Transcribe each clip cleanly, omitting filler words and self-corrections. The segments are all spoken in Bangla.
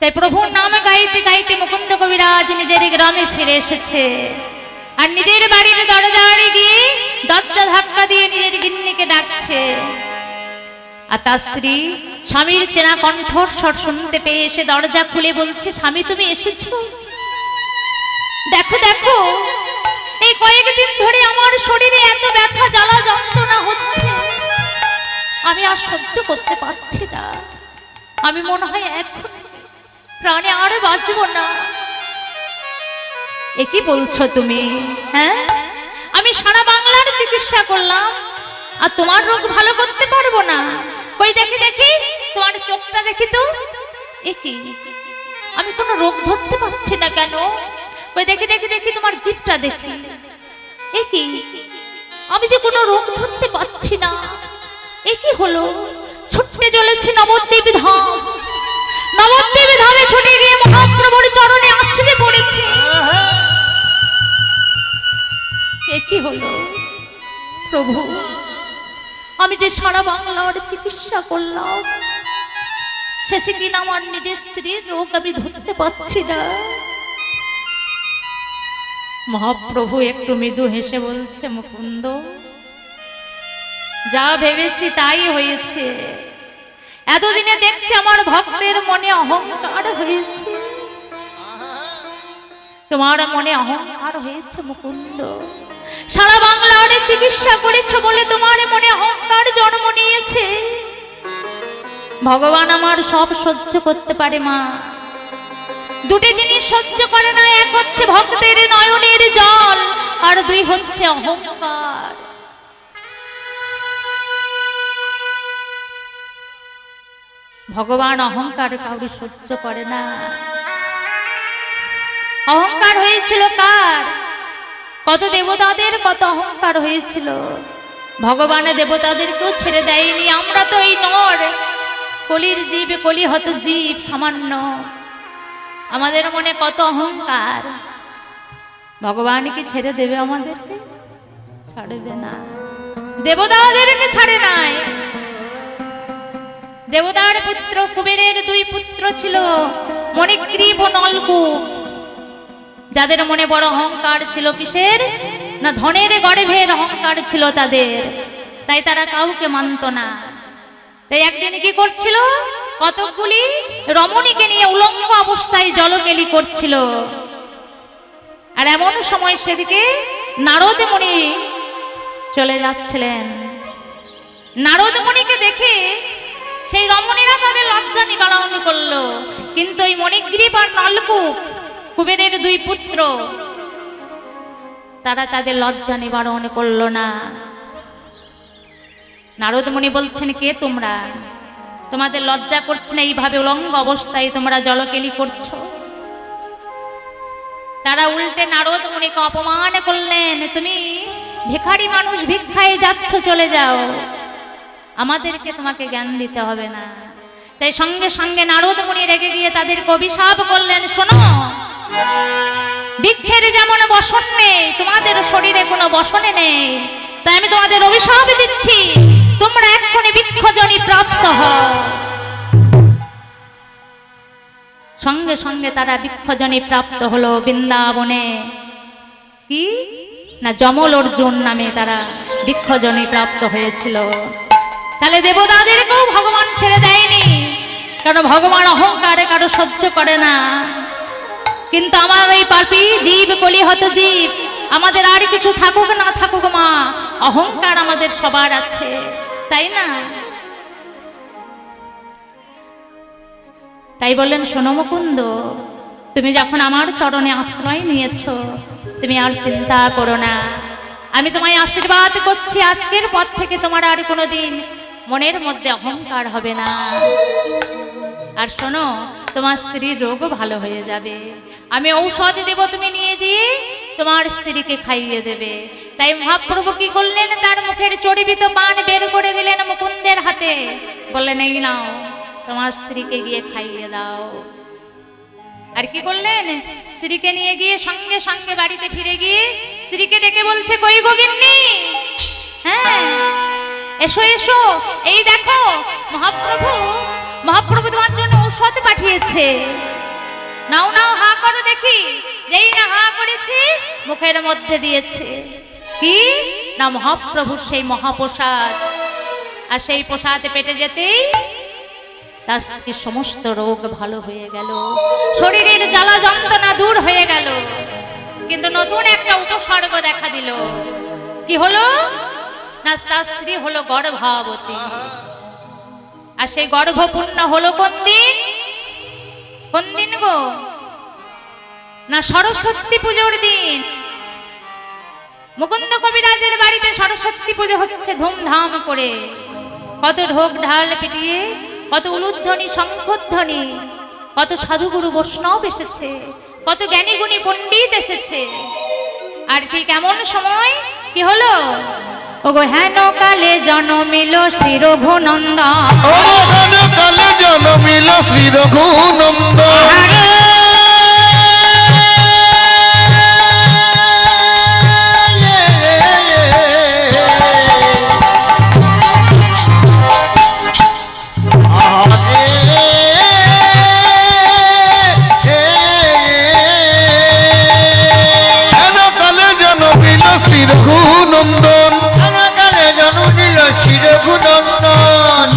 তাই প্রভুর নাম গাইতে গাইতে মুকুন্দ কবিরাজ নিজের গ্রামে ফিরে এসেছে। আর নিজের বাড়ির দরজায় গিয়ে দরজা ধাক্কা দিয়ে নিজের গিন্নিকে ডাকছে। আর তার স্ত্রী স্বামীর চেনা কণ্ঠস্বর শুনতে পেয়ে এসে দরজা খুলে বলছে, স্বামী তুমি এসেছো? দেখো দেখো, এই কয়েকদিন ধরে আমার শরীরে এত ব্যথা জ্বালা যন্ত্রণা হচ্ছে, আমি আর সহ্য করতে পারছি না। আমি মনে হয় এখন প্রাণে আর বাঁচবো না। এ কি বলছো তুমি? হ্যাঁ, আমি সারা বাংলার চিকিৎসা করলাম আর তোমার রোগ ভালো করতে পারবো না? কই দেখি দেখি তোমার চোখটা দেখি তো। এ কি, আমি কোনো রোগ ধরতে পারছি না কেন? কই দেখি দেখি দেখি তোমার জিভটা দেখি। এ কি, আমি যে কোনো রোগ ধরতে পারছি না। এ কি হলো? ছুটতে চলেছি নবদ্বীপ ধাম। নবদ্বীপ ধামে ছুটে গিয়ে মহাপ্রভুর চরণে আছড়ে পড়েছে। এ কি হলো প্রভু? আমি যে সারা বাংলার চিকিৎসা করলাম, শেষে কিনা আমার নিজের স্ত্রীর রোগ আমি ধরতে পারছি না। মহাপ্রভু একটু মৃদু হেসে বলছে, মুকুন্দ, যা ভেবেছি তাই হয়েছে। এতদিনে দেখছি আমার ভক্তের মনে অহংকার হয়েছে। তোমার মনে অহংকার হয়েছে মুকুন্দ। সারা বাংলার চিকিৎসা করেছো বলে তোমার মনে অহংকার জন্ম নিয়েছে। ভগবান আমার সব সহ্য করতে পারে মা, দুটি জিনিস সহ্য করে না। এক হচ্ছে ভক্তের নয়নের জল, আর দুই হচ্ছে অহংকার। ভগবান অহংকার কাউরি সহ্য করে না। অহংকার হয়েছিল কার? কত দেবতাদের কত অহংকার হয়েছিল। ভগবান দেবতাদেরকেও ছেড়ে দেয়নি। আমরা তো এই নর, কলির জীব, কলিহত জীব, সামান্য। আমাদের মনে কত অহংকার। ভগবান কি ছেড়ে দেবে আমাদেরকে? ছাড়বে না। দেবতাদেরকে ছাড়ে নাই। দেবতার পুত্র কুবেরের দুই পুত্র ছিল, মণিগ্রীব ও নলকূপ। যাদের মনে বড় অহংকার ছিল, কিসের না? ধনের গর্ভের অহংকার ছিল তাদের। তাই তারা কাউকে মানত না। তাই একদিন কি করছিল? কতকগুলি রমণীকে নিয়ে উলঙ্গ অবস্থায় জলকেলি করছিল। আর এমন সময় সেদিকে নারদ মুনি চলে যাচ্ছিলেন। নারদ মুনিকে দেখে সেই রমণীরা তাদের লজ্জা নিবারণ করলো, কিন্তু ওই মণিগ্রীব আর নলকূপ, কুবেরের দুই পুত্র, তারা তাদের লজ্জা নিবারণ করলো না। নারদ মুনি বলছেন, কে তোমরা? তোমাদের লজ্জা করছে না? এইভাবে উলঙ্গ অবস্থায় তোমরা জলকেলি করছো। তারা উল্টে নারদ মুনিকে অপমান করলেন, তুমি ভিখারি মানুষ, ভিক্ষায় যাচ্ছ, চলে যাও, আমাদেরকে তোমাকে জ্ঞান দিতে হবে না। তাই সঙ্গে সঙ্গে নারদ মুনি রেগে গিয়ে তাদেরকে অভিশাপ করলেন, শোনো, বৃক্ষের যেমন বসন নেই, তোমাদের শরীরে কোনো বসনে নেই। তাই আমি তোমাদের অভিশাপ দিচ্ছি, তোমরা এক্ষুনি বৃক্ষজনি প্রাপ্ত হও। সঙ্গে সঙ্গে তারা বৃক্ষজনি প্রাপ্ত হলো বৃন্দাবনে। কি না, যমল অর্জুন নামে তারা বৃক্ষজনি প্রাপ্ত হয়েছিল। তাহলে দেবতাদেরকেও ভগবান ছেড়ে দেয়নি, কারণ ভগবান অহংকারে কারো সহ্য করে না। কিন্তু আমার এই পাপী জীব, কলিহত জীব, আমাদের আর কিছু থাকুক না থাকুক মা, অহংকার আমাদের সবার আছে, তাই না? তাই বললেন, শোনো মুকুন্দ, তুমি যখন আমার চরণে আশ্রয় নিয়েছো, তুমি আর চিন্তা করো না। আমি তোমায় আশীর্বাদ করছি, আজকের পর থেকে তোমার আর কোনোদিন মনের মধ্যে অহংকার হবে না। আর শোনো, তোমার স্ত্রীর রোগও ভালো হয়ে যাবে। আমি ঔষধ দেব, তুমি নিয়ে গিয়ে তোমার স্ত্রীকে খাইয়ে দেবে। তাই মহাপ্রভু কি করলেন? তার মুখের চর্বিত পান বের করে দিলেন মুকুন্দের হাতে, বললেন, এই নাও, তোমার স্ত্রীকে গিয়ে খাইয়ে দাও। আর কি করলেন? স্ত্রীকে নিয়ে গিয়ে সঙ্গে সঙ্গে বাড়িতে ফিরে গিয়ে স্ত্রীকে ডেকে বলছে, কই গো গিন্নি, হ্যাঁ এসো এসো, এই দেখো মহাপ্রভু তোমার জন্য ঔষধ পাঠিয়েছে। নাও নাও হা করো দেখি। যেই না হা করেছি মুখের মধ্যে দিয়েছে কি না মহাপ্রভুর সেই মহাপ্রসাদ। আর সেই প্রসাদে পেটে যেতেই তার স্ত্রীর সমস্ত রোগ ভালো হয়ে গেল, শরীরের জ্বালা যন্ত্রণা দূর হয়ে গেল। কিন্তু নতুন একটা উপসর্গ দেখা দিল। কি হলো না তার স্ত্রী হলো গর্ভবতী। আর সেই গর্ভপূর্ণ হলো কোন দিন? কোন দিন গো? না সরস্বতী পুজোর দিন। মুকুন্দ কবিরাজের বাড়িতে সরস্বতী পুজো হচ্ছে ধুমধাম করে। কত ঢোক ঢাল পিটিয়ে, কত উলুধ্বনি শঙ্খধ্বনি, কত সাধুগুরু বৈষ্ণব এসেছে, কত জ্ঞানী গুণী পণ্ডিত এসেছে। আর ঠিক এমন সময় কি হলো? ওগো হেন কালে জন্মিল শ্রী রঘুনন্দন। ও হেন কালে জন্মিল শ্রী রঘুনন্দন।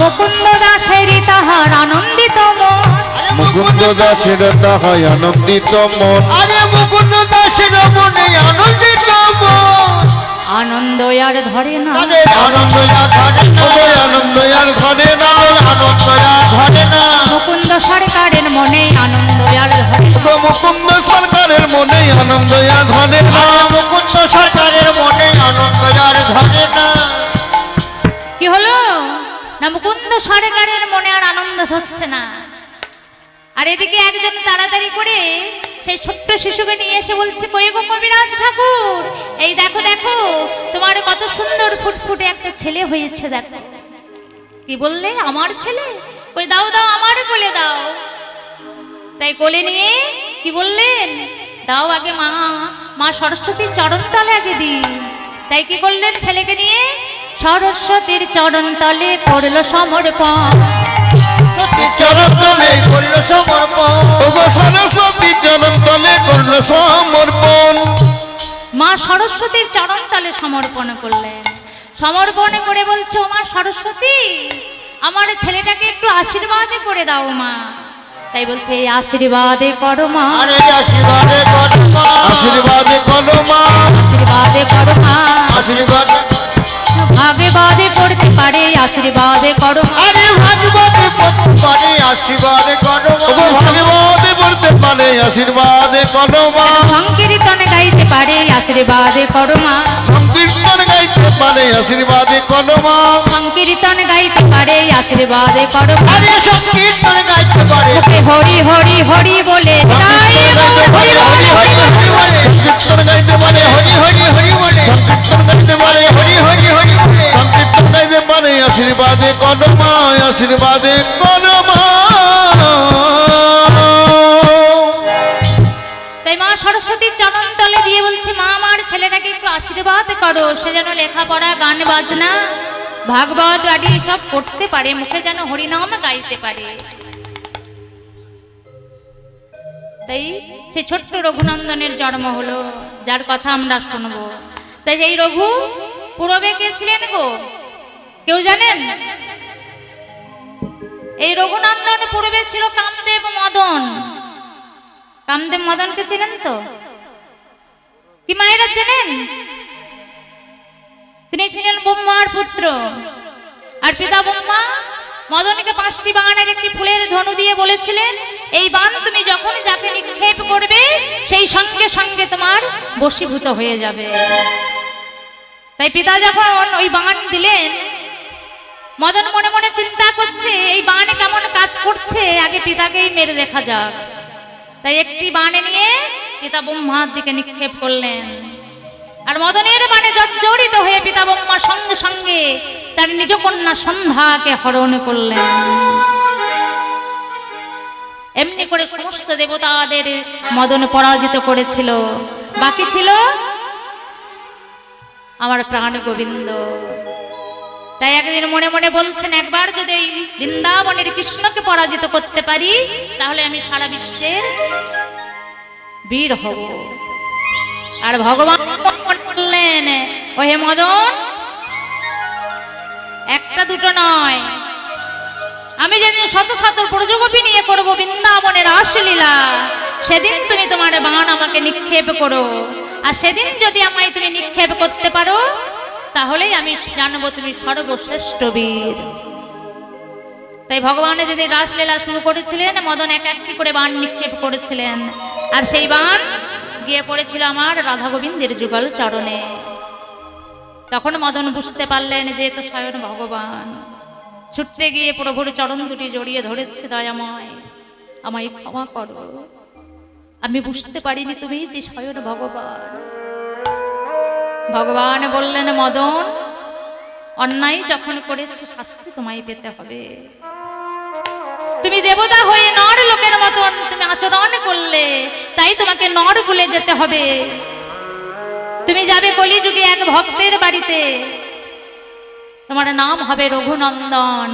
মুকুন্দ দাসের তাহার আনন্দিত মন। মুকুন্দ দাসের তাহাই আনন্দিত মন। আরে মুকুন্দ দাসের মনে আনন্দিত মন। আনন্দ আর ধরে না, তাদের আনন্দ আর ধরে না, আনন্দ আর ধরে না, আনন্দ আর ধরে না। মুকুন্দ সরকারের মনে আনন্দ আর ধরে না। মুকুন্দ সরকারের মনে আনন্দ আর ধরে না। মুকুন্দ সরকারের মনে আনন্দ আর ধরে না। কি হলো না মুকুন্দ সরকারের মনে আর আনন্দ হচ্ছে না। আর এদিকে একজন তাড়াতাড়ি করে সেই ছোট্ট শিশুকে নিয়ে এসে বলছে, কই গো কবিরাজ ঠাকুর, এই দেখো দেখো তোমার কত সুন্দর ফুটফুটে একটা ছেলে হয়েছে দেখো। কি বললে? আমার ছেলে? কই দাও দাও আমার কোলে দাও। তাই কোলে নিয়ে কি বললেন? দাও আগে মা, মা সরস্বতীর চরণ তলে আগে দি। তাই কি করলেন? ছেলেকে নিয়ে সরস্বতীর চরণ তলে করলো সমর্পণ। চরণ তলে করলো সমর্পণ। সরস্বতী চরণ তলে করলো সমর্পণ। মা সরস্বতীর চরণ তলে সমর্পণ করলেন। সমর্পণ করে বলছে, ও মা সরস্বতী, আমার ছেলেটাকে একটু আশীর্বাদ করে দাও মা। তাই বলছে, এই আশীর্বাদে করো মা, আরে আশীর্বাদে করো মা, আশীর্বাদে করো মা, আশীর্বাদে করো মা। আশীর্বাদ ভাগবাদে পড়তে পারে আশীর্বাদে করো মা। আরে ভাগবতে পড়তে পারে আশীর্বাদ করো মা। ভাগবতে পড়তে পারে আশীর্বাদে করো মা। সংকীর্তন গাইতে পারে আশীর্বাদে করো মা। সংকীর্তন গাইতে পারে আশীর্বাদে করো মা। সংকীর্তন গাইতে পারে আশীর্বাদে করো মা। আরে সংকীর্তন গাইতে পারে মুখে হরি হরি হরি বলে তাই হরি হরি হরি বলে, সংকীর্তন গাইতে পারে হরি হরি হরি বলে, সংকীর্তন গাইতে পারে হরি হরি হরি বলে। সংকীর্তন গাইতে পারে আশীর্বাদে করো মা, আশীর্বাদে করো মা। তাই মা সরস্বতী চরণ তলে দিয়ে বলছি, মা আমার ছেলেটাকে একটু আশীর্বাদ করো, সে যেন লেখাপড়া গান বাজনা ভাগবত বাড়ি সব করতে পারে, মুখে যেন হরিনাম গাইতে পারে। তাই সে ছোট্ট রঘুনন্দনের জন্ম হলো, যার কথা আমরা শুনবো। তাই এই রঘু পূর্বে কে ছিলেন গো? কেউ জানেন? এই রঘুনন্দন পূর্বে ছিল কামদেব মদন। কামদেব মদনকে চেনেন তো? কি মায়েরা চেনেন? তিনি ছিলেন ব্রহ্মার পুত্র। আর পিতা ব্রহ্মা মদনকে 5টি বাগানের একটি ফুলের ধনু দিয়ে বলেছিলেন, এই বান তুমি যখন যাকে নিক্ষেপ করবে সেই সঙ্গে সঙ্গে তোমার বশীভূত হয়ে যাবে। তাই পিতা যখন ওই বান দিলেন, মদন মনে মনে চিন্তা করছে এই বান কেমন কাজ করছে, আগে পিতাকেই মেরে দেখা যাক। তাই একটি বানে নিয়ে পিতা ব্রহ্মার দিকে নিক্ষেপ করলেন। আর মদনের বানে জর্জরিত হয়ে পিতা ব্রহ্মা সঙ্গে সঙ্গে তার নিজ কন্যা সন্ধ্যাকে হরণ করলেন। এমনি করে সমস্ত দেবতাদের মদন পরাজিত করেছিল। বাকি ছিল আমার প্রাণ গোবিন্দ। তাই একদিন মনে মনে বলছেন, একবার যদি এই বৃন্দাবনের কৃষ্ণকে পরাজিত করতে পারি তাহলে আমি সারা বিশ্বের বীর হব। আর ভগবান বললেন, ও হে মদন, একটা দুটো নয়, আমি যেদিন শত শত প্রজগোপী নিয়ে করব বৃন্দাবনের রাসলীলা, সেদিন তুমি তোমার বাণ আমাকে নিক্ষেপ করো। আর সেদিন যদি আমায় তুমি নিক্ষেপ করতে পারো, তাহলেই আমি জানবো তুমি সর্বশ্রেষ্ঠ বীর। তাই ভগবান যেদিন রাসলীলা শুরু করেছিলেন, মদন এক একটি করে বাণ নিক্ষেপ করেছিলেন, আর সেই বাণ গিয়ে পড়েছিল আমার রাধা গোবিন্দের যুগল চরণে। তখন মদন বুঝতে পারলেন যে তো স্বয়ং ভগবান। ছুটতে গিয়ে প্রভুর চরণ দুটি জড়িয়ে ধরেছে, দয়াময় আমায় ক্ষমা করো, আমি বুঝতে পারিনি তুমি যে স্বয়ং ভগবান। ভগবান বললেন, মদন, অন্যায় যখন করেছো শাস্তি তোমায় পেতে হবে। তুমি দেবতা হয়ে নর লোকের মতন তুমি আচরণ করলে, তাই তোমাকে নর কুলে যেতে হবে। তুমি যাবে কলিযুগে এক ভক্তের বাড়িতে, তোমার নাম হবে রঘুনন্দন।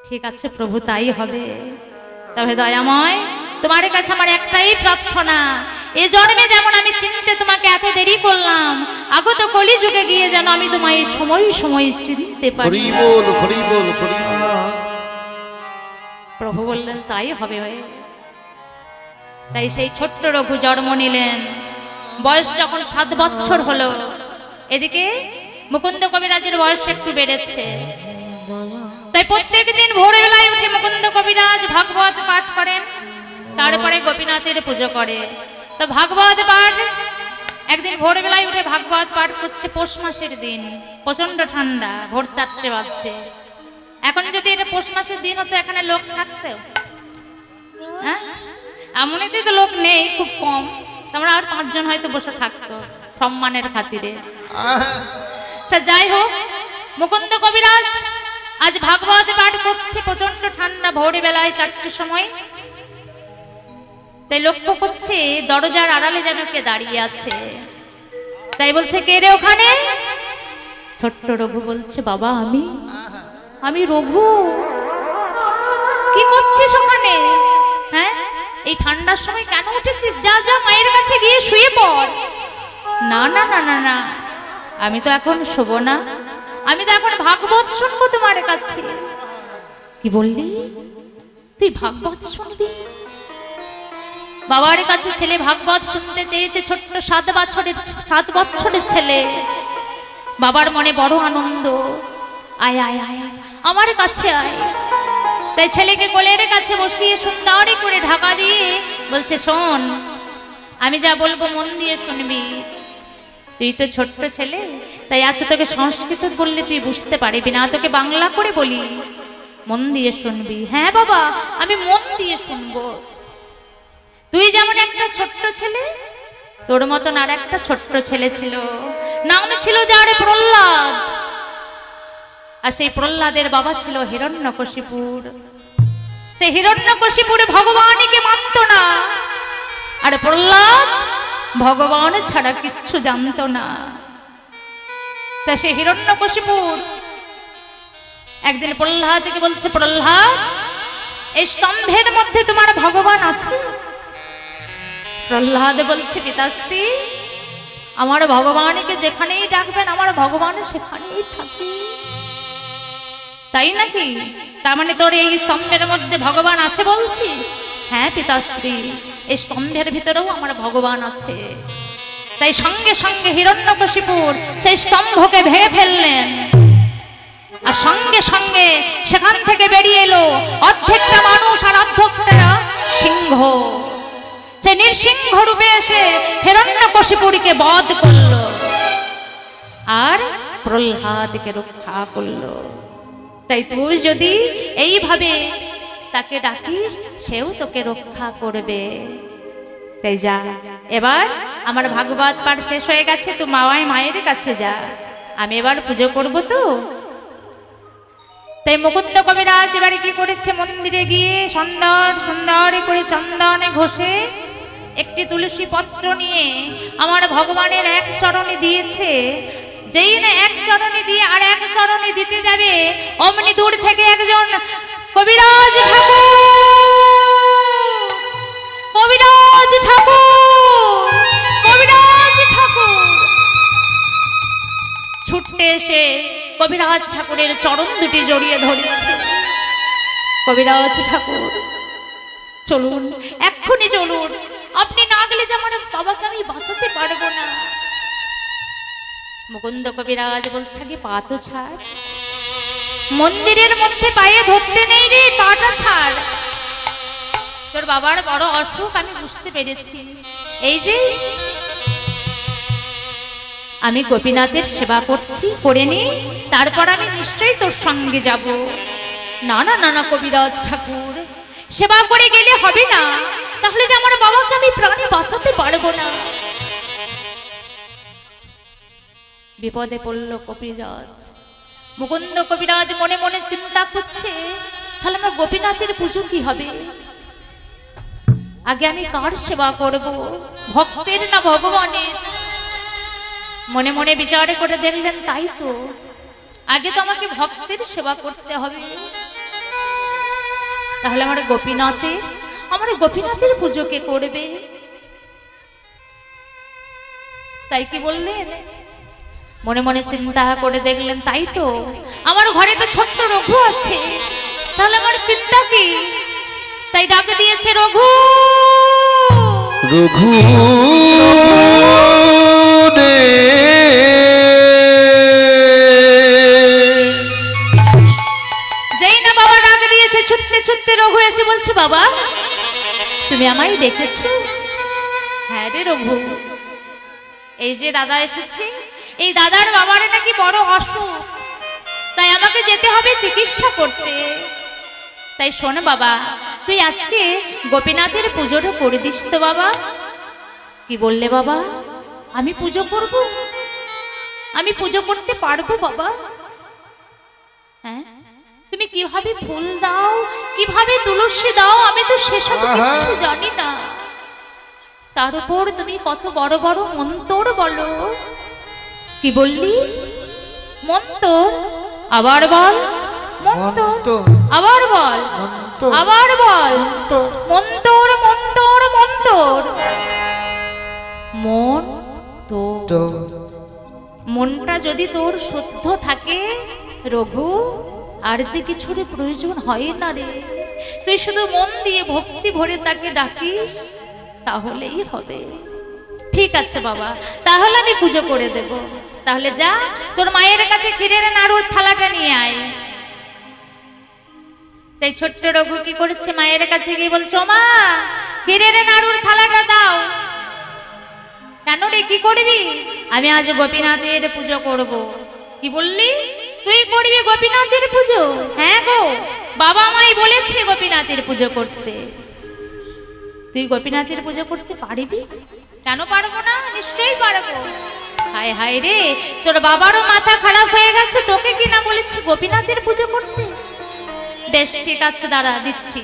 ঠিক আছে প্রভু, তাই হবে। তবে দয়াময়, তোমার কাছে আমার একটাই প্রার্থনা, এ জন্মে যেমন আমি চিনতে তোমাকে এত দেরি করলাম, আগত কলিযুগে গিয়ে যেন আমি তোমায় সময় সময় চিনতে পারি। হরি বল, হরি বল, হরি বল। প্রভু বললেন, তাই হবে। তাই সেই ছোট্ট রঘু জন্ম নিলেন। বয়স যখন 7 বছর হলো, এদিকে মুকুন্দ কবিরাজের বয়স একটু বেড়েছে। তাই প্রত্যেক দিন ভোরবেলায় উঠে মুকুন্দ কবিরাজ ভাগবত পাঠ করেন, তারপরে গোপীনাথের পুজো করে। তো ভাগবত পাঠ একদিন ভোরবেলায় উঠে ভাগবত পাঠ করছে। পৌষ মাসের দিন, প্রচন্ড ঠান্ডা, ভোর 4টে বাজছে। এখন যদি এটা পৌষ মাসের দিন হতো, এখানে লোক থাকতো? হ্যাঁ, এমনিতেই তো লোক নেই, খুব কম। তোমরা আর 5 জন হয়তো বসে থাকতো সম্মানের খাতিরে। তা যাই হোক, মুকুন্দ কবিরাজ আজ ভাগবত পাঠ করছে, প্রচন্ড ঠান্ডা, ভোরবেলায় 4টের সময়। তাই লক্ষ্য করছে দরজার আড়ালে যেন কে দাঁড়িয়ে আছে। তাই বলছে, কে রে ওখানে? ছোট্ট রঘু বলছে, বাবা আমি রঘু। কি করছিস ওখানে? হ্যাঁ, এই ঠান্ডার সময় কেন উঠেছিস? যা যা মায়ের কাছে গিয়ে শুয়ে পড়। না না না না না, আমি তো এখন শোবো না, আমি তো এখন ভাগবত শুনবো তোমার কাছে। কি বললি? তুই ভাগবত শুনবি? বাবার কাছে ছেলে ভাগবত শুনতে চেয়েছে, ছোট্ট 7 বছরের ছেলে। বাবার মনে বড় আনন্দ, আয় আয় আয় আমার কাছে আয়। তাই ছেলেকে কোলের কাছে বসিয়ে সুন্দর করে ঢাকা দিয়ে বলছে, শোন, আমি যা বলবো মন দিয়ে শুনবি। তুই তো ছোট্ট ছেলে, তাই আজ তোকে সংস্কৃত বললে তুই বুঝতে পারবি না, তোকে বাংলা করে বলি, মন দিয়ে শুনবি। হ্যাঁ বাবা, আমি মন দিয়ে শুনবো। তুই যেমন একটা ছোট্ট ছেলে, তোর মতন আর একটা ছোট্ট ছেলে ছিল, নাম ছিল যার প্রহ্লাদ। আর সেই প্রহ্লাদের বাবা ছিল হিরণ্যকশিপুর। সেই হিরণ্যকশিপুর ভগবানকে মানত না, আর প্রহ্লাদ ভগবান ছাড়া কিচ্ছু জানতো না। তা সে হিরণ্যকশিপুর একদিন প্রহ্লাদকে বলছে, প্রহ্লাদ, এই স্তম্ভের মধ্যে তোমার ভগবান আছে? প্রহ্লাদ বলছে, পিতাশ্রী, আমার ভগবানকে যেখানেই ডাকবেন আমার ভগবান সেখানেই থাকে। তাই নাকি? তার মানে তোর এই স্তম্ভের মধ্যে ভগবান আছে বলছিস? হ্যাঁ পিতাশ্রী, এই স্তম্ভের ভিতরেও আমার ভগবান আছে। তাই সঙ্গে সঙ্গে হিরণ্যকশিপুর সেই স্তম্ভকে ভেঙে ফেললেন, আর সঙ্গে সঙ্গে সেখান থেকে বেরিয়ে এলো অর্ধেকটা মানুষ আর অর্ধেকটা সিংহ। সে নৃসিংহ রূপে এসে হিরণ্যকশিপুরকে বধ করলো আর প্রহ্লাদকে রক্ষা করলো। তাই তুই যদি এইভাবে তাকে ডাকিস, সেও তোকে রক্ষা করবে। তাই যা, এবার আমার ভাগবত পাঠ শেষ হয়ে গেছে, তুই মায়ের কাছে যা, আমি এবার পুজো করব। তো তাই মুকুন্দ কবিরাজ এবারে কি করেছে, মন্দিরে গিয়ে সুন্দর সুন্দর করে চন্দনে ঘষে একটি তুলসী পত্র নিয়ে আমার ভগবানের এক চরণে দিয়েছে। যেই না এক চরণে দিয়ে আর এক চরণে দিতে যাবে, অমনি দূর থেকে একজন কবিরাজ ঠাকুর কবিরাজ ঠাকুরের চরণ দুটি জড়িয়ে ধরেছে। কবিরাজ ঠাকুর চলুন, এক্ষুনি চলুন, আপনি না গেলে যে আমার বাবাকে আমি বাঁচাতে পারবো না। মুকুন্দ কবিরাজ বলছে আগে পা তো ছাড়, মন্দিরের মধ্যে পায়ে ধরতে নেই রে, পাটা ছাড়। তোর বাবার বড় অসুখ আমি বুঝতে পেরেছি, এই যে আমি গোপীনাথের সেবা করছি, করে নি, তারপর আমি নিশ্চয়ই তোর সঙ্গে যাব। না না না না কবিরাজ ঠাকুর, সেবা করে গেলে হবে না, তাহলে যে আমার বাবাকে আমি প্রাণে বাঁচাতে পারবো না। বিপদে পড়ল কবিরাজ। মুকুন্দ কবিরাজ মনে মনে চিন্তা করছে, তাহলে আমার গোপীনাথের পুজো কি হবে? আগে আমি কার সেবা করব, ভক্তের না ভগবানের? মনে মনে বিচার করে দেখলেন, তাই তো, আগে তো আমাকে ভক্তের সেবা করতে হবে। তাহলে আমার গোপীনাথের পুজো কে করবে? তাই কি বললেন? মনে মনে চিন্তা করে দেখলেন, তাই তো, আমার ঘরে তো ছোট্ট রঘু আছে, তাহলে আমার চিন্তা কি? তাই ডাক দিয়েছে, রঘু রঘু রে। যেই না বাবা ডাক দিয়েছে, ছুটতে ছুটতে রঘু এসে বলছে, বাবা তুমি আমায় দেখেছো? হ্যাঁ রে রঘু, এই যে দাদা এসেছে, এই দাদার বাবার নাকি বড় অসুখ, তাই আমাকে যেতে হবে চিকিৎসা করতে। তাই শোন বাবা, তুই আজকে গোপীনাথের পুজোটা করে দিস তো বাবা। কি বললে বাবা? আমি পুজো করব? আমি পুজো করতে পারবো বাবা? হ্যাঁ, তুমি কিভাবে ফুল দাও, কিভাবে তুলসী দাও, আমি তো সেসব কিছু জানি না। তার উপর তুমি কত বড় বড় মন্তর বলো। কি বললি? মন্তর? আবার বল। মন্তর, আবার বল, আবার বল। মন্তর মন্তর মন্তর। মন তো, মনটা যদি তোর শুদ্ধ থাকে রঘু, আর যে কিছুর প্রয়োজন হয় না রে। তুই শুধু মন দিয়ে ভক্তি ভরে তাকে ডাকিস, তাহলেই হবে। ঠিক আছে বাবা, তাহলে আমি পুজো করে দেব। তাহলে যা, তোর মায়ের কাছে ক্ষীরের নাড়ুর থালাটা নিয়ে আয়। তাই ছোট্ট রঘু কি করেছে, মায়ের কাছে গিয়ে বলছে, ও মা, ক্ষীরের নাড়ুর থালাটা দাও। কেন রে, কি করবি? আমি আজ গোপীনাথের পুজো করব। কি বললি? তুই করবি গোপীনাথের পুজো? হ্যাঁ গো, বাবা মাই বলেছে গোপীনাথের পুজো করতে। তুই গোপীনাথের পুজো করতে পারবি? কেন পারবো না, নিশ্চয়ই পারবো। হায় হায় রে, তোর বাবারও মাথা খারাপ হয়ে গেছে, তোকে কি না বলেছি গোপীনাথের পুজো করতে? বেশ ঠিক আছে, দাঁড়া দিচ্ছি।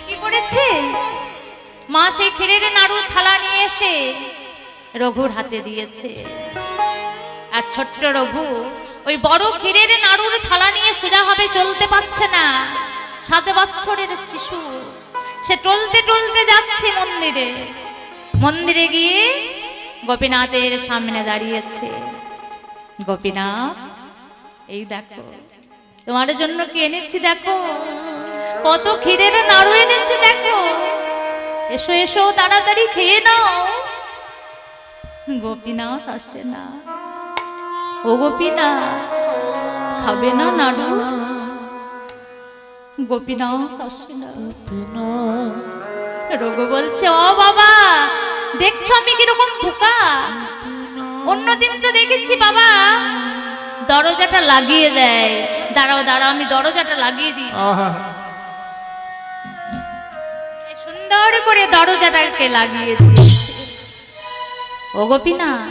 কি করেছে মা? সেই ক্ষীরের নাড়ুর থালা নিয়ে এসে রঘুর হাতে দিয়েছে। আর ছোট্ট রঘু ওই বড় ক্ষীরের নাড়ুর থালা নিয়ে সোজা হবে চলতে পারছে না। 7 বছরের শিশু, সে টলতে টলতে যাচ্ছে মন্দিরে। মন্দিরে গিয়ে গোপীনাথের সামনে দাঁড়িয়েছে। গোপীনাথ, এই দেখো তোমার জন্য কি এনেছি, দেখো কত ক্ষীরের নাড়ু এনেছি, দেখো, এসো এসো তাড়াতাড়ি খেয়ে নাও। গোপীনাথ আসে না। ও গোপীনাথ, খাবে না নাড়ু? গোপীনাথ আসে না। রঘু বলছে, ও বাবা, দেখছো আমি কিরকম বোকা? অন্যদিন তো দেখেছি বাবা দরজাটা লাগিয়ে দেয়। দাঁড়াও দাঁড়াও, আমি দরজাটা লাগিয়ে দিই। সুন্দর করে দরজাটাকে লাগিয়ে দিয়েছি। ও গোপীনাথ,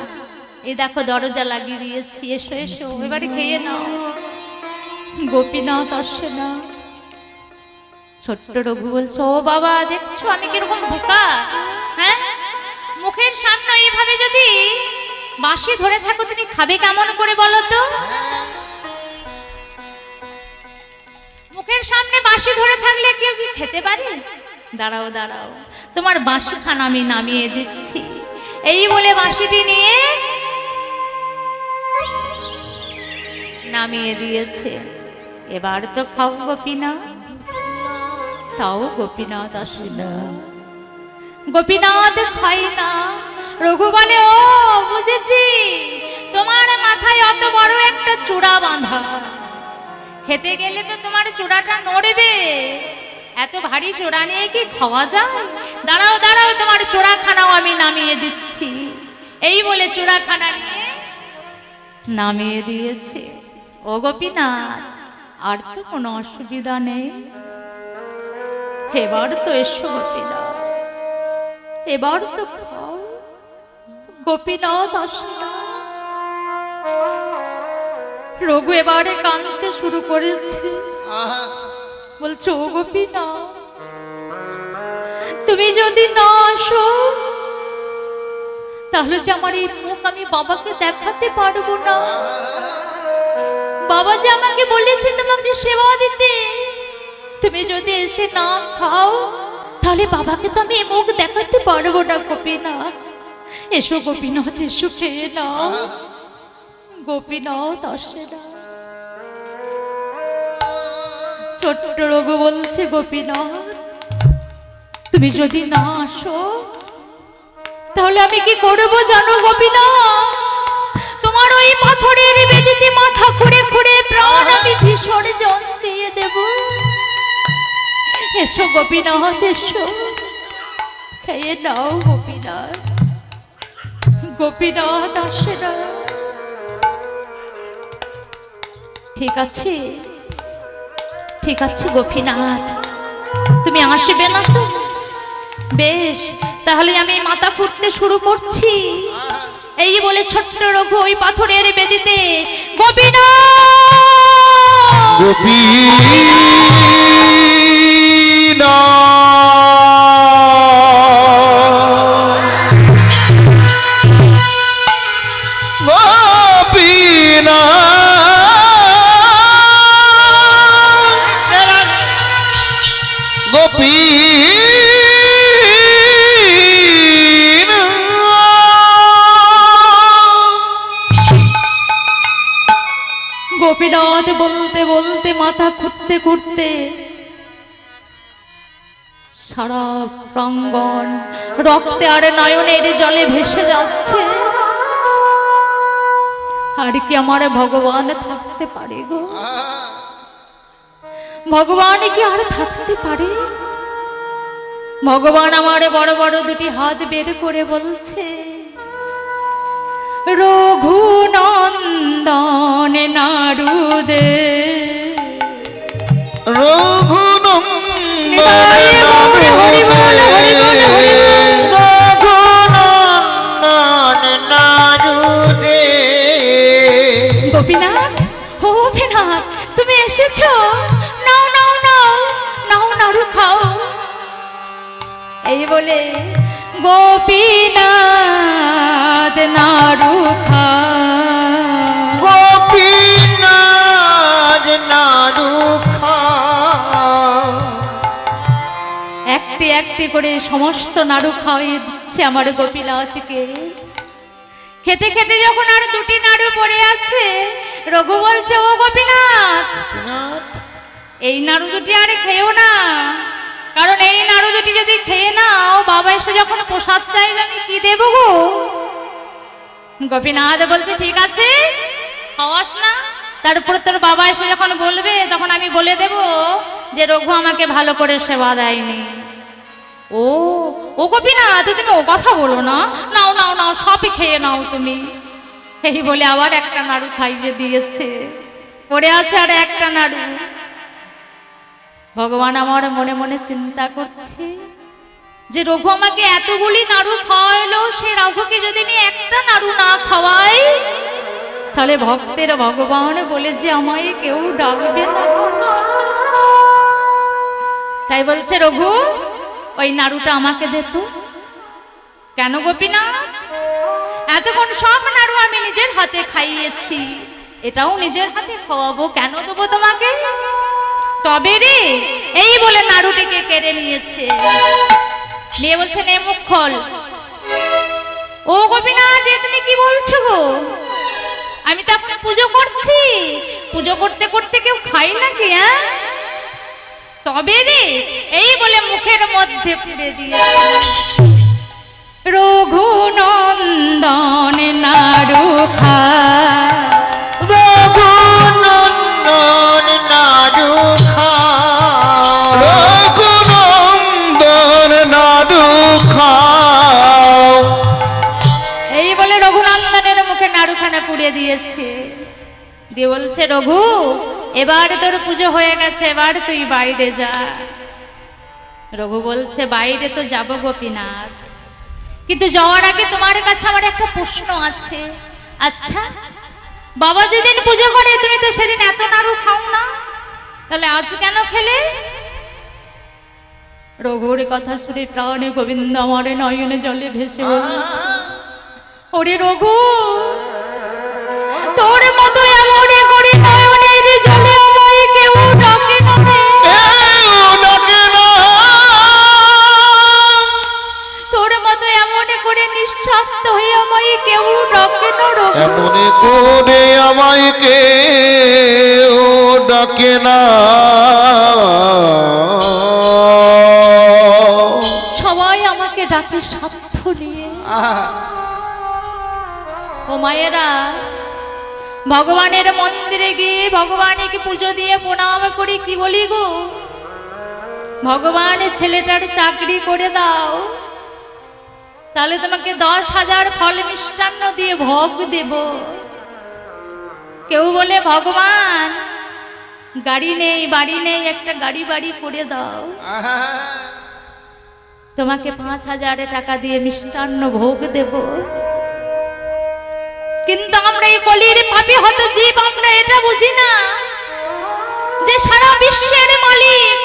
এই দেখো দরজা লাগিয়ে দিয়েছি, এসো এসো এবারে খেয়ে নাও। গোপীনাথ আসে না। ছোট্ট রঘু বলছে, ও বাবা, দেখছো আমি কিরকম বোকা? হ্যাঁ, মুখের সামনে এইভাবে যদি বাঁশি ধরে থাকো, তুমি খাবে কেমন করে বলো তো? মুখের সামনে বাঁশি ধরে থাকলে কেউ কি খেতে পারে? দাঁড়াও দাঁড়াও, তোমার বাঁশি খানা আমি নামিয়ে দিচ্ছি। এই বলে বাঁশিটি নিয়ে নামিয়ে দিয়েছে। এবার তো খাও গোপীনাথ। তাও গোপীনাথ আসে না, গোপীনাথ খাই না। রঘু বলে, ও বুঝেছি, তোমার মাথায় অত বড় একটা চূড়া বাঁধা, খেতে গেলে তো তোমার চূড়াটা নড়বে, এত ভারী চূড়া নিয়ে কি খাওয়া যায়? দাঁড়াও দাঁড়াও, তোমার চূড়াখানাও আমি নামিয়ে দিচ্ছি। এই বলে চূড়াখানা নিয়ে নামিয়ে দিয়েছে। ও গোপীনাথ, আর তো কোনো অসুবিধা নেই, এবার তো এসো গোপীনাথ, এবার তো খাও। গোপীনাথ আসে না। রঘু এবারে কাঁদতে শুরু করেছে, বলছে, ও গোপীনাথ, তুমি যদি না আসো তাহলে যে আমার এই মুখ আমি বাবাকে দেখাতে পারবো না। বাবা যে আমাকে বলেছে তোমাকে সেবা দিতে, তুমি যদি এসে না খাও তাহলে বাবাকে তো আমি এই মুখ দেখাতে পারবো না। গোপীনাথ এসো, গোপীনাথ এসো, খেয়ে নাও। গোপীনাথ আসে না। ছোট্ট রঘু বলছে, গোপীনাথ তুমি যদি না আসো তাহলে আমি কি করবো জানো গোপীনাথ? তোমার ওই পাথরের বেদিতে মাথা খুঁড়ে খুঁড়ে প্রাণ আমি বিসর্জন দিয়ে দেব। এসো গোপীনাথ এসো, খেয়ে নাও। গোপীনাথ, গোপীনাথ আসে না। ঠিক আছে, ঠিক আছে গোপীনাথ, তুমি আসবে না তো? বেশ, তাহলে আমি মাথা খুঁড়তে শুরু করছি। এই বলে ছোট্ট রঘু ওই পাথরের বেদিতে গোপীনাথ গোপীনাথ বলতে বলতে মাথা খুঁড়তে খুঁড়তে সারা প্রাঙ্গণ রক্তে আর নয়নের জলে ভেসে যাচ্ছে। আর কি আমার ভগবান থাকতে পারে গো? ভগবান কি আর থাকতে পারে? ভগবান আমার বড় বড় দুটি হাত বের করে বলছে, রঘুনন্দন নারুদে, গোপীনাথ, ও গোপীনাথ তুমি এসেছো, নাও নাও নাও নাও, নাড়ু খাও। এই বলে গোপীনাথ নাড়ু খা, গোপীনাথ নাড়ু খা। একটি একটি করে সমস্ত নাড়ু খাওয়িয়ে দিচ্ছে আমার গোপীনাথকে। খেতে খেতে যখন আর দুটি নাড়ু পড়ে আছে, রঘু বলছে, ও গোপীনাথ, এই নাড়ু দুটি আর খেয়েও না, কারণ এই নাড়ু দুটি যদি খেয়ে নাও, বাবা এসে যখন প্রসাদ চাইবে আমি কি দেবো গো? গোপীনাথ বলছে, ঠিক আছে খাওয়াস না, তারপরে তোর বাবা এসে যখন বলবে তখন আমি বলে দেব যে রঘু আমাকে ভালো করে সেবা দেয়নি। ও ও গোপীনাথ, তুমি ও কথা বলো না, নাও নাও নাও, সবই খেয়ে নাও তুমি। এই বলে আবার একটা নাড়ু খাইয়ে দিয়েছে, পড়ে আছে আর একটা নাড়ু। ভগবান আমার মনে মনে চিন্তা করছে যে রঘু আমাকে এতগুলি নাড়ু খাওয়াইলো, সে রঘুকে যদি আমি একটা নাড়ু না খাওয়াই তাহলে ভক্তের ভগবান বলে যে আমায় কেউ ডাকবে না। তাই বলছে, রঘু ওই নাড়ুটা আমাকে দে তো। কেন গোপীনাথ? এতক্ষণ সব নাড়ু আমি নিজের হাতে খাইয়েছি, এটাও নিজের হাতে খাওয়াবো, কেন দেবো তোমাকে? তবে রে, এই বলে নাড়ুটিকে কেড়ে নিয়েছে, নিয়ে বলছে, নে মুখ খোল। ও গোপীনাথ, তুমি কি বলছো গো? আমি তো এখন পুজো করছি, পুজো করতে করতে কেউ খায় নাকি? হ্যাঁ, তবে রে এই বলে মুখের মধ্যে পুড়ে দিয়ে রঘুনন্দন নাড়ু খা, রঘুনন্দন নাড়ু খাও, রঘুনন্দন নাড়ু খাও। এই বলে রঘুনন্দনের মুখে নাড়ুখানা পুড়িয়ে দিয়েছে। দিয়ে বলছে, রঘু এবার তোর পুজো হয়ে গেছে, এবার তুই বাইরে যা। রঘু বলছে, বাইরে তো যাব গোপীনাথ, কিন্তু যাওয়ার আগে তোমার কাছে আমার একটা প্রশ্ন আছে। আচ্ছা বাবা যেদিন পুজো করে তুমি তো সেদিন এত নাড়ু খাও না, তাহলে আজ কেন খেলে? রঘুর কথা শুনে প্রাণে গোবিন্দ আমার নয়নে জলে ভেসে বলছে, ওরে রঘু, তোর মতো এমন করে নয়নের জলে আমায় কেউ ডাকে না রে। তোর মতো এমন করে নিঃস্বার্থ হয়ে আমায় কেউ ডাকে না রঘু। এমন করে আমায় কেউ ডাকে না, সবাই আমাকে ডাকে স্বার্থ নিয়ে। ও মায়েরা, ভগবানের মন্দিরে গিয়ে ভগবানকে পুজো দিয়ে প্রণাম করে কি বলি গো, ভগবান ছেলেটার চাকরি করে দাও, তাহলে তোমাকে 10,000 ফল মিষ্টান্ন দিয়ে ভোগ দেব। কেউ বলে, ভগবান গাড়ি নেই বাড়ি নেই, একটা গাড়ি বাড়ি করে দাও, তোমাকে 5,000 টাকা দিয়ে মিষ্টান্ন ভোগ দেব। কিন্তু আমরা এই কলির পাপী হত জীব, আমরা এটা বুঝি না যে সারা বিশ্বের মালিক,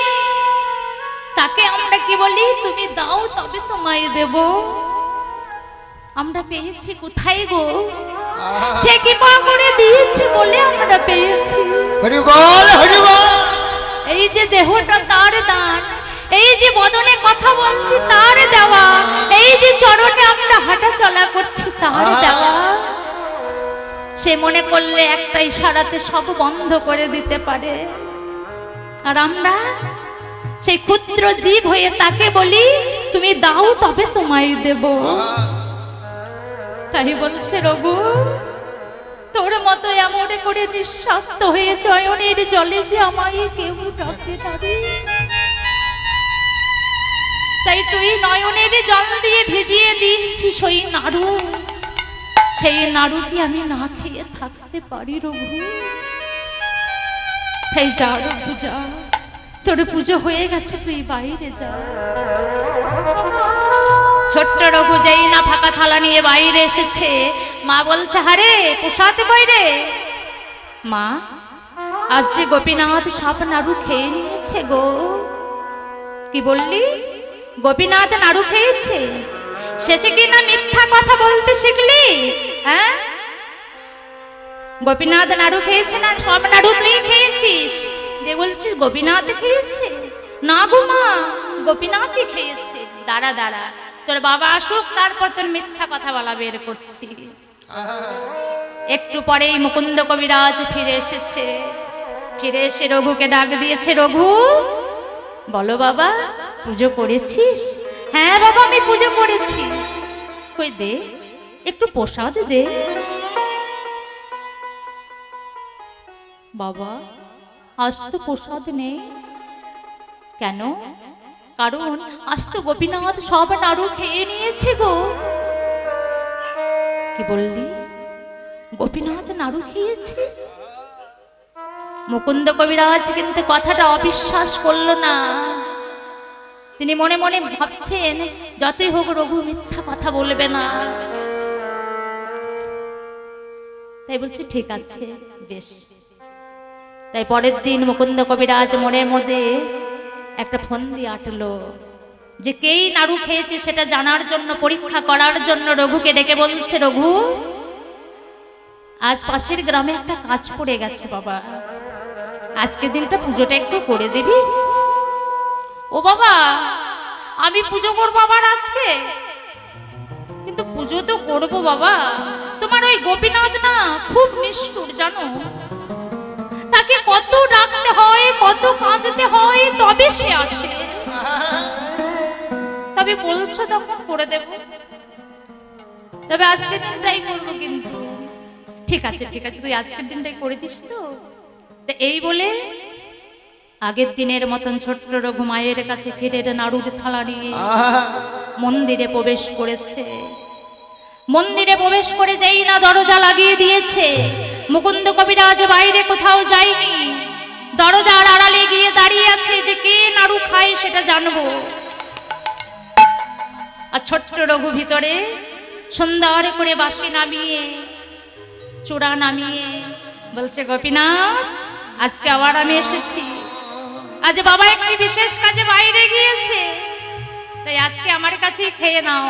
তাকে আমরা কি বলি, তুমি দাও তবে তোমায় দেব। আমরা পেয়েছি কোথায় গো? সে কৃপা করে দিয়েছে বলে আমরা পেয়েছি। হরি বল, হরি বল। এই যে দেহটা তার দান, এই যে বদনে কথা বলছি তার দেওয়া, এই যে চরণে আমরা হাঁটা চলা করছি তার দেওয়া। সে মনে করলে একটা ইশারাতে সব বন্ধ করে দিতে পারে, আর আমরা সেই ক্ষুদ্র জীব হয়ে তাকে বলি তুমি দাও তবে তোমায় দেব। তাই বলছে, রঘু তোর মতো এমন করে নিঃস্বার্থ হয়ে চয়নের জলে যে আমায় কেউ ডাকে না রে। তাই তুই নয়নের জল দিয়ে ভিজিয়ে দিয়েছিস ওই নাড়ু, সেই নাড়ু কি আমি না খেয়ে থাকতে পারি রঘু? তাই যা রঘু যা, তোর পুজো হয়ে গেছে, তুই বাইরে যা। ছোট্ট রঘু যেই না ফাঁকা থালা নিয়ে বাইরে এসেছে, মা বলছে, হারে প্রসাদ কই রে? মা, আজ যে গোপীনাথ সব নাড়ু খেয়ে নিয়েছে গো। কি বললি? গোপীনাথ নাড়ু খেয়েছে? শেষে কি না মিথ্যা কথা বলতে শিখলি? হ্যাঁ, গোপীনাথ নাড়ু খেয়েছে না সব নাড়ু তুই খেয়েছিস? যে বলছিস গোপীনাথ খেয়েছে? না গো মা, গোপীনাথই খেয়েছে। দাঁড়া দাঁড়া, তোর বাবা আসুক, তারপর তোর মিথ্যা কথা বলা বের করছি। একটু পরেই মুকুন্দ কবিরাজ ফিরে এসেছে। ফিরে এসে রঘুকে ডাক দিয়েছে, রঘু বলো বাবা, পুজো করেছিস? হ্যাঁ বাবা, আমি পুজো করেছি। কই দে, একটু প্রসাদ দে। বাবা, আজ তো প্রসাদ নেই। কেন? কারণ আজ তো গোপীনাথ সব নাড়ু খেয়ে নিয়েছে গো। কি বললি? গোপীনাথ নাড়ু খেয়েছে? মুকুন্দ কবিরাজ কিন্তু কথাটা অবিশ্বাস করলো না। তিনি মনে মনে ভাবছেন, যতই হোক রঘু মিথ্যা কথা বলবে না। তাই বলছে, ঠিক আছে বেশ। তাই পরের দিন মুকুন্দ কবিরাজ মনের মধ্যে একটা ফোন দিয়ে আটলো, যে কেই নাড়ু খেয়েছে সেটা জানার জন্য, পরীক্ষা করার জন্য রঘুকে ডেকে বলছে, রঘু আজ পাশের গ্রামে একটা কাজ পড়ে গেছে বাবা, আজকে দিনটা পুজোটা একটু করে দিবি? ও বাবা, আমি পুজো করবো আবার আজকে? কিন্তু পুজো তো করবো বাবা, তোমার ওই গোপীনাথ না খুব নিষ্ঠুর জানো। তাকে কত ডাকতে হয়, কত কাঁদতে হয়, তবে সে আসে। তবে বলছো তখন করে দেব, তবে আজকের দিনটাই করবো কিন্তু। ঠিক আছে ঠিক আছে, তুই আজকের দিনটাই করে দিস তো। এই বলে আগের দিনের মতন ছোট্ট রঘু মায়ের কাছে ক্ষীরের নাড়ুর থালা নিয়ে মন্দিরে প্রবেশ করেছে। মন্দিরে প্রবেশ করে যেই না দরজা লাগিয়ে দিয়েছে, মুকুন্দ কবিরাজ বাইরে কোথাও যায়নি, দরজার আড়ালে গিয়ে দাঁড়িয়ে আছে যে কে নাড়ু খায় সেটা জানবো। আর ছোট্ট রঘু ভিতরে সুন্দর করে বাঁশি নামিয়ে, চূড়া নামিয়ে বলছে, গোপীনাথ আজকে আবার আমি এসেছি। আজ বাবা একটি বিশেষ কাজে বাইরে গিয়েছে, তাই আজকে আমার কাছেই খেয়ে নাও।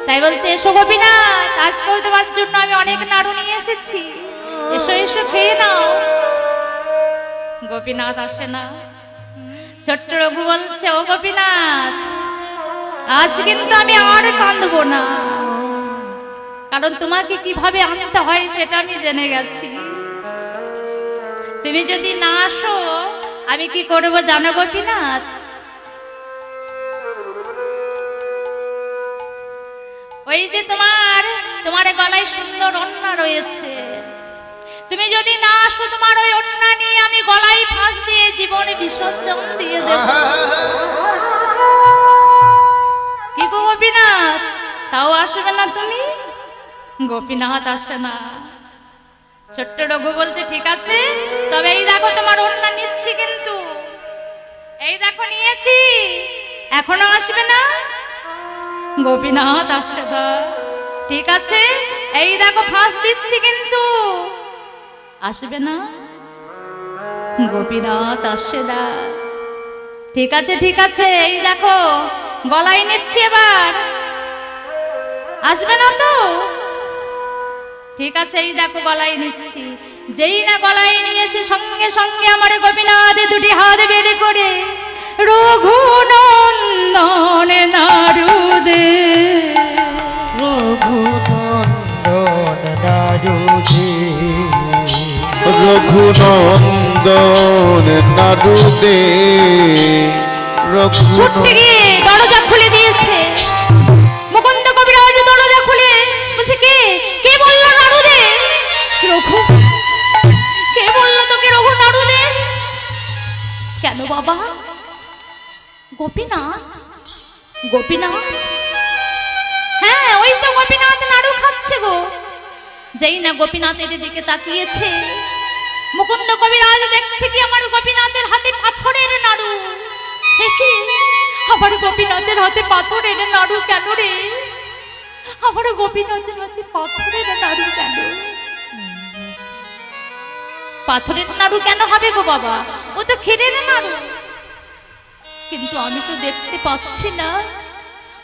তাই বলছে, এসো গোপীনাথ, আজকেও তোমার জন্য আমি অনেক নাড়ু নিয়ে এসেছি, এসো এসো খেয়ে নাও। গোপীনাথ আসে না। ছোট্ট রঘু বলছে, ও গোপীনাথ, আজ কিন্তু আমি আর কাঁদবো না, কারণ তোমাকে কিভাবে আনতে হয় সেটা আমি জেনে গেছি। তুমি যদি না আসো আমি কি করব জানো গোপীনাথ? ওই যে তোমার গলায় সুন্দর ওড়না রয়েছে, তুমি যদি না আসো তোমার ওই ওড়না নিয়ে আমি গলায় ফাঁস দিয়ে জীবনে বিসর্জন দিয়ে দেব। কি গো গোপীনাথ, তাও আসবে না তুমি? গোপীনাথ আসে না। ছোট্ট রঘু বলছে, ঠিক আছে, তবে এই দেখো তোমার ওড়না নিচ্ছি কিন্তু, এই দেখো নিয়েছি, এখনো আসবে না? গোপীনাথ আসে না। ঠিক আছে, এই দেখো ফাঁস দিচ্ছি কিন্তু, আসবে না? গোপীনাথ আসে না। ঠিক আছে ঠিক আছে, এই দেখো গলায় নিচ্ছি, এবার আসবে না তো? ঠিক আছে, এই দেখো গলায় নিচ্ছি। যেই না গলায় নিয়েছে, সঙ্গে সঙ্গে আমার গোপীনাথ দুটি হাত বেঁধে করে রঘুনন্দন নাড়ু দে, রঘুনন্দন নাড়ু দে, রঘুনন্দন নাড়ু দে, ছুটতে গিয়ে দরজা খুলে দিয়েছে। মুকুন্দ কবিরাজ দরজা খুলে বলছে, কে কে বললো নাড়ু দে? রঘু, কে বললো তোকে রঘু নাড়ু দে? কেন বাবা? গোপীনাথ, গোপীনাথ, হ্যাঁ ওই তো গোপীনাথ নাড়ু খাচ্ছে গো। যেই না গোপীনাথের দিকে তাকিয়েছে, মুকুন্দ কবিরাজ দেখছে কি আমার গোপীনাথের হাতে পাথরের নাড়ু। দেখি আমার গোপীনাথের হাতে পাথরের নাড়ু কেন রে? আমার গোপীনাথের হাতে পাথরের নাড়ু কেন? পাথরের নাড়ু কেন হবে গো বাবা? ও তো ক্ষীরের নাড়ু। কিন্তু আমি তো দেখতে পাচ্ছি না,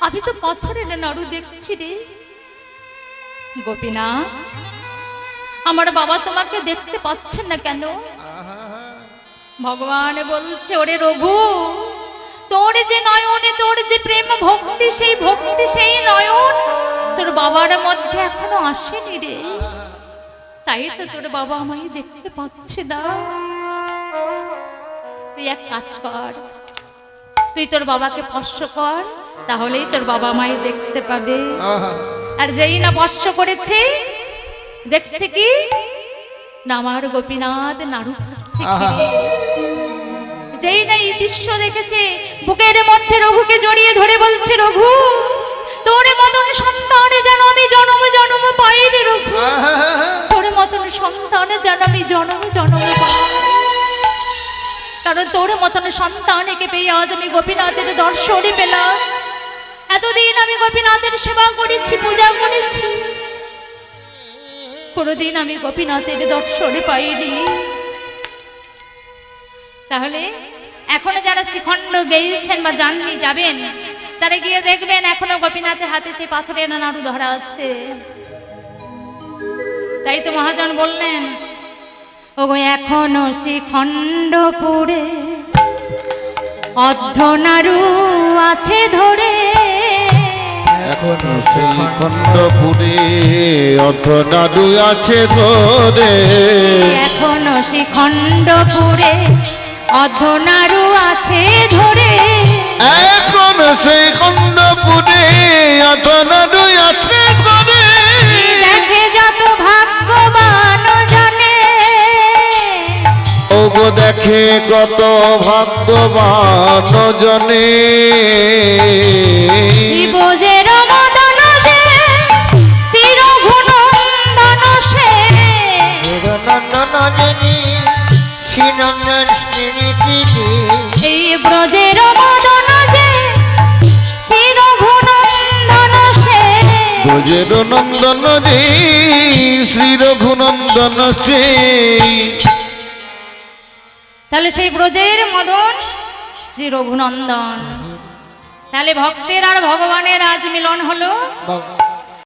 আমি তো পাথরের নাড়ু দেখছি রে। গোপীনাথ, আমার বাবা তোমাকে দেখতে পাচ্ছেন না কেন? ভগবান বলছে, ওরে রঘু, তোর যে নয়নে তোর যে প্রেম ভক্তি, সেই নয়ন তোর বাবার মধ্যে এখনো আসেনি রে, তাই তো তোর বাবা আমায় দেখতে পাচ্ছে না। তুই এক কাজ কর, তুই তোর বাবাকে স্পর্শ কর, তাহলেই তোর বাবা আমায় দেখতে পাবে। আর যেই না স্পর্শ করেছে, দেখছে কি না আমার গোপীনাথ নাড়ু খাচ্ছে। যেই না এই দৃশ্য দেখেছে, বুকের মধ্যে রঘুকে জড়িয়ে ধরে বলছে, রঘু, তোর মতন সন্তান যেন আমি জনম জনম পাই রে রঘু, তোর মতন সন্তান যেন আমি জনম জনম পাই। কারণ তোর মতন সন্তানকে পেয়ে আজ আমি গোপীনাথের দর্শনে পেলাম। এতদিন আমি গোপীনাথের সেবা করেছি, পূজা করেছি, কোনদিন আমি গোপীনাথের দর্শনে পাইনি। তাহলে এখনো যারা শ্রীখণ্ড গেয়েছেন বা যাননি, যাবেন, তারা গিয়ে দেখবেন এখনো গোপীনাথের হাতে সেই পাথরের নাড়ু ধরা আছে। তাই তো মহাজন বললেন, ওগো এখনো শ্রীখণ্ডপুরে অর্ধ নাড়ু আছে ধরে, এখনো সেই খণ্ডপুরে অর্ধনাদু আছে ধরে এখনো শিখণ্ডপুরে অর্ধনারু আছে ধরে এখনো সেই খণ্ডপুরে অর্ধনাদু আছে ধরে দেখে যত ভাগ্যবান জানে ওগো দেখে কত ভাগ্যবান জনে ত্রিভুজের মদন যে শিরঘুনন্দন সে নন্দনী শ্রীনন্দন স্মৃতি এই ব্রজের মদন যে শিরঘুনন্দন সে ব্রজের নন্দন রে শ্রী রঘুনন্দন সে তাহলে সেই ব্রজের মদন শ্রী রঘুনন্দন তাহলে ভক্তের আর ভগবানের আজ মিলন হলো